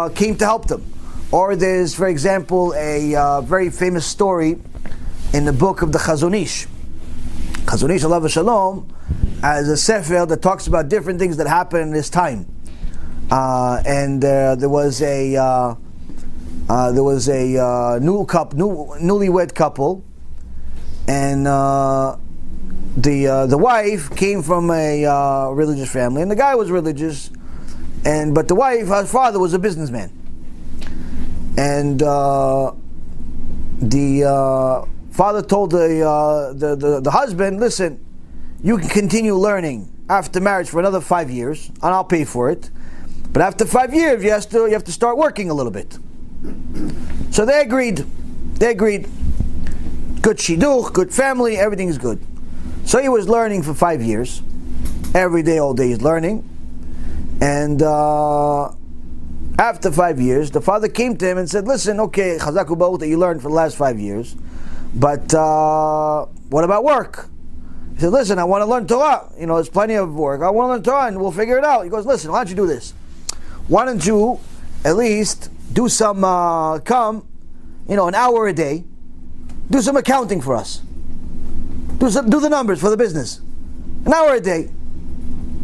came to help them. Or there's, for example, a very famous story in the book of the Chazon Ish. Chazon Ish, Alav Shalom, as a sefer that talks about different things that happened in this time. There was a newlywed couple, and the wife came from a religious family, and the guy was religious, but the wife, her father was a businessman, and the father told the husband, listen, you can continue learning after marriage for another 5 years, and I'll pay for it. But after 5 years, you have to start working a little bit. So they agreed. Good shidduch, good family, everything's good. So he was learning for 5 years. Every day, all day he's learning. And after 5 years, the father came to him and said, listen, okay, chazaku ba'ut that you learned for the last 5 years, but what about work? He said, listen, I want to learn Torah. There's plenty of work. I want to learn Torah and we'll figure it out. He goes, listen, why don't you do this? Why don't you at least do some, an hour a day, do some accounting for us. Do the numbers for the business. An hour a day.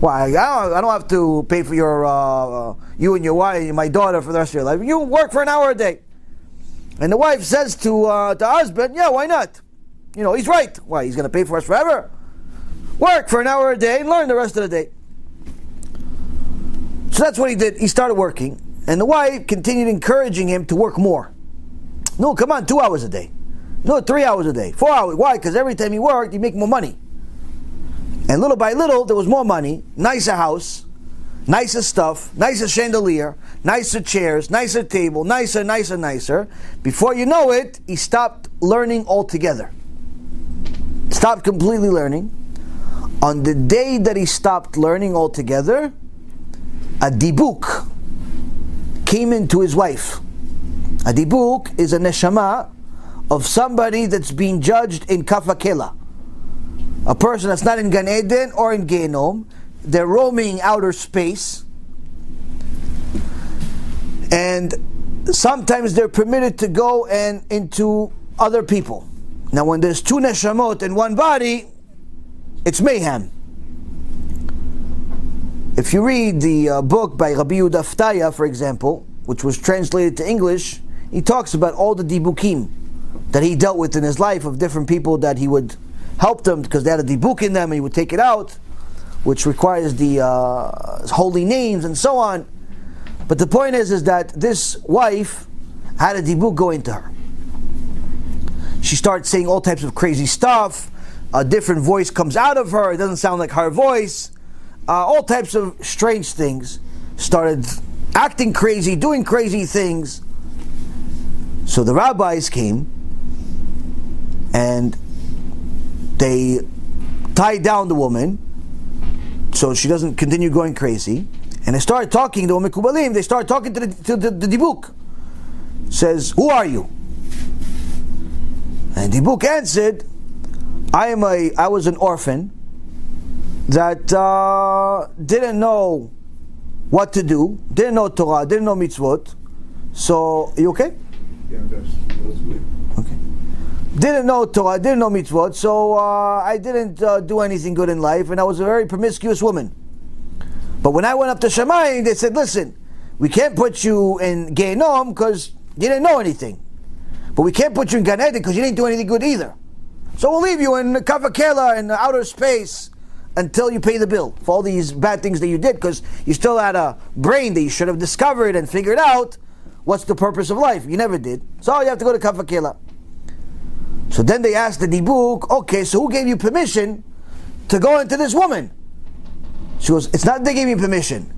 Why? I don't have to pay for you and your wife and my daughter for the rest of your life. You work for an hour a day. And the wife says to the husband, yeah, why not? He's right. Why? He's going to pay for us forever? Work for an hour a day and learn the rest of the day. So that's what he did. He started working. And the wife continued encouraging him to work more. No, come on, 2 hours a day. No, 3 hours a day. 4 hours. Why? Because every time he worked, he'd make more money. And little by little, there was more money, nicer house, nicer stuff, nicer chandelier, nicer chairs, nicer table, nicer. Before you know it, he stopped learning altogether. Stopped completely learning. On the day that he stopped learning altogether, a DIBUK came into his wife. A DIBUK is a neshama of somebody that's being judged in Kafakela. A person that's not in Gan Eden or in Gehenom. They're roaming outer space. And sometimes they're permitted to go into other people. Now when there's two neshamot in one body, it's mayhem. If you read the book by Rabbi Yehuda, for example, which was translated to English, he talks about all the dibukim that he dealt with in his life of different people that he would help them because they had a dibuk in them and he would take it out, which requires the holy names and so on. But the point is that this wife had a dibuk go into her. She started saying all types of crazy stuff. A different voice comes out of her. It doesn't sound like her voice. All types of strange things. Started acting crazy, doing crazy things. So the rabbis came and they tied down the woman so she doesn't continue going crazy. And they started talking to Mekubalim. They started talking to the Dibuk. Says, who are you? And Dibuk answered, I was an orphan that didn't know what to do, didn't know Torah, didn't know mitzvot. So, you okay? Yeah, that's good. Okay. Didn't know Torah, didn't know mitzvot, so I didn't do anything good in life, and I was a very promiscuous woman. But when I went up to Shamayim, they said, listen, we can't put you in Gehenom because you didn't know anything. But we can't put you in Gan Eden because you didn't do anything good either. So we'll leave you in Kavakela in outer space until you pay the bill for all these bad things that you did, because you still had a brain that you should have discovered and figured out what's the purpose of life. You never did. So you have to go to Kavakela. So then they asked the Dibuk, okay, so who gave you permission to go into this woman? She goes, it's not that they gave me permission.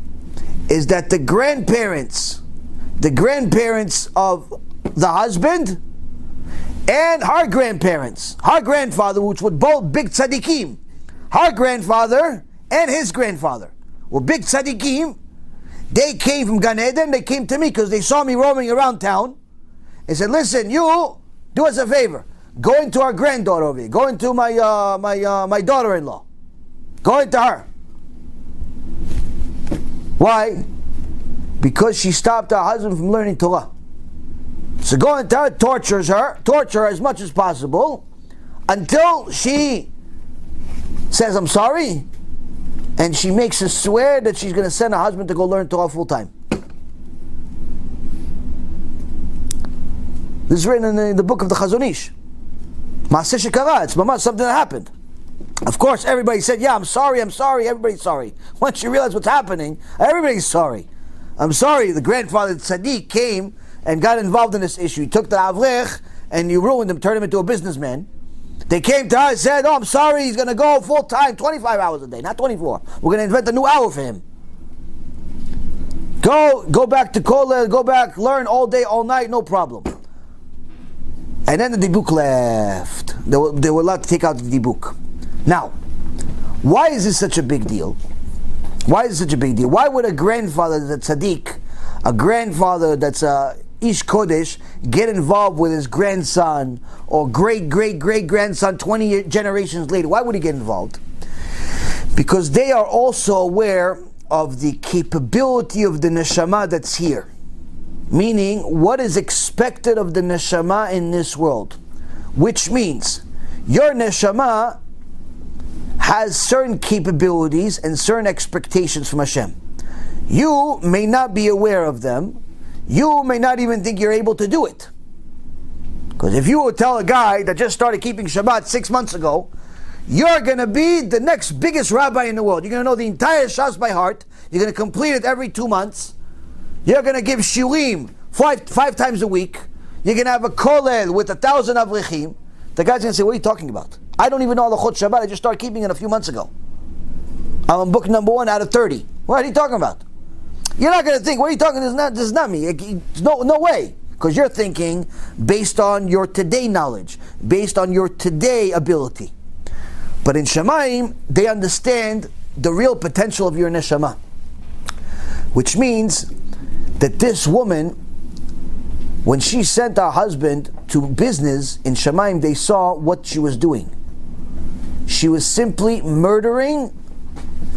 Is that the grandparents of the husband and her grandparents, her grandfather, which were both big tzaddikim, her grandfather and his grandfather were big tzaddikim. They came from Gan Eden. They came to me because they saw me roaming around town and said, listen, you do us a favor, go into our granddaughter over here, go into my daughter-in-law, go into her. Why? because she stopped her husband from learning Torah. So go into her, torture her as much as possible, until she says, I'm sorry, and she makes her swear that she's going to send her husband to go learn Torah full time. This is written in the book of the Chazon Ish. Maaseh shekara, it's something that happened. Of course, everybody said, yeah, I'm sorry, everybody's sorry. Once you realize what's happening, everybody's sorry. I'm sorry, the grandfather Tzaddik came and got involved in this issue. He took the Avrech and you ruined him, turned him into a businessman. They came to us and said, oh, I'm sorry, he's going to go full time, 25 hours a day, not 24. We're going to invent a new hour for him. Go back to Kollel, go back, learn all day, all night, no problem. And then the DIBUK left. They were allowed to take out the DIBUK. Now, why is this such a big deal? Why would a grandfather that's tzaddik, a grandfather that's a ish kodesh, get involved with his grandson or great-great-great-grandson 20 generations later? Why would he get involved? Because they are also aware of the capability of the neshama that's here. Meaning, what is expected of the neshama in this world. Which means, your neshama has certain capabilities and certain expectations from Hashem. You may not be aware of them. You may not even think you're able to do it. Because if you would tell a guy that just started keeping Shabbat 6 months ago, you're going to be the next biggest rabbi in the world. You're going to know the entire Shas by heart. You're going to complete it every 2 months. You're going to give shiurim five times a week. You're going to have a kollel with 1,000 avrechim. The guy's going to say, what are you talking about? I don't even know the Chot Shabbat. I just started keeping it a few months ago. I'm on book number 1 out of 30. What are you talking about? You're not going to think, what are you talking about? This is not me. No way. Because you're thinking based on your today knowledge, based on your today ability. But in Shemaim, they understand the real potential of your neshama. Which means that this woman, when she sent her husband to business in Shemaim, they saw what she was doing. She was simply murdering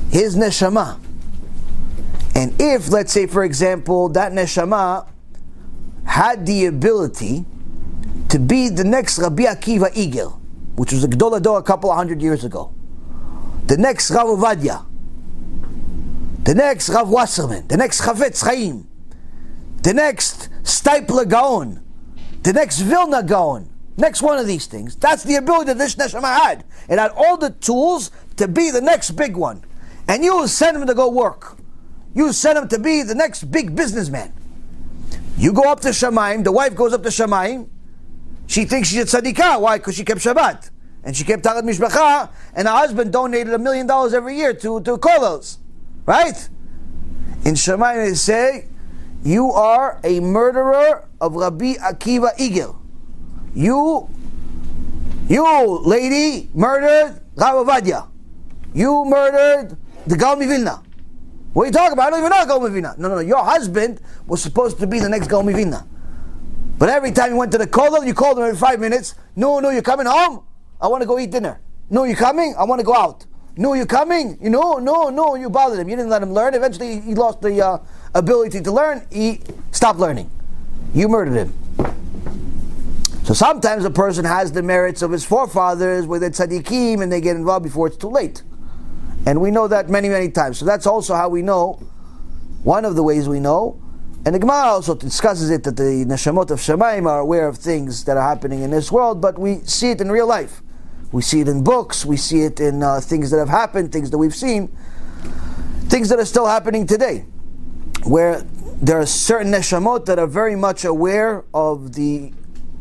his neshama. And if, let's say for example, that neshama had the ability to be the next Rabbi Akiva Igel, which was a Gdol Hador a couple of 100 years ago, the next Rav Ovadia, the next Rav Wasserman, the next Chavetz Chaim, the next Stipler Gaon, the next Vilna Gaon, next one of these things. That's the ability that this neshama had. It had all the tools to be the next big one. And you send him to go work. You send him to be the next big businessman. You go up to Shemaim, the wife goes up to Shemaim, she thinks she's a tzadikah. Why? Because she kept Shabbat. And she kept Tarat Mishpacha, and her husband donated $1 million every year to kollels. Right? In Shemaim they say, you are a murderer of Rabbi Akiva Igel. You lady, murdered Rav Ovadia. You murdered the Gaon Vilna. What are you talking about? I don't even know Gaon Vilna. No. Your husband was supposed to be the next Gaon Vilna. But every time you went to the kollel, you called him every 5 minutes. No, you're coming home? I want to go eat dinner. No, you're coming? I want to go out. No, you're coming? No, you bothered him. You didn't let him learn. Eventually he lost the ability to learn. He stopped learning. You murdered him. So sometimes a person has the merits of his forefathers with the tzaddikim and they get involved before it's too late. And we know that many, many times. So that's also how we know, one of the ways we know. And the Gemara also discusses it, that the neshamot of Shemaim are aware of things that are happening in this world, but we see it in real life. We see it in books, we see it in things that have happened, things that we've seen, things that are still happening today, where there are certain neshamot that are very much aware of the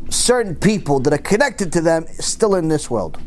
certain people that are connected to them still in this world.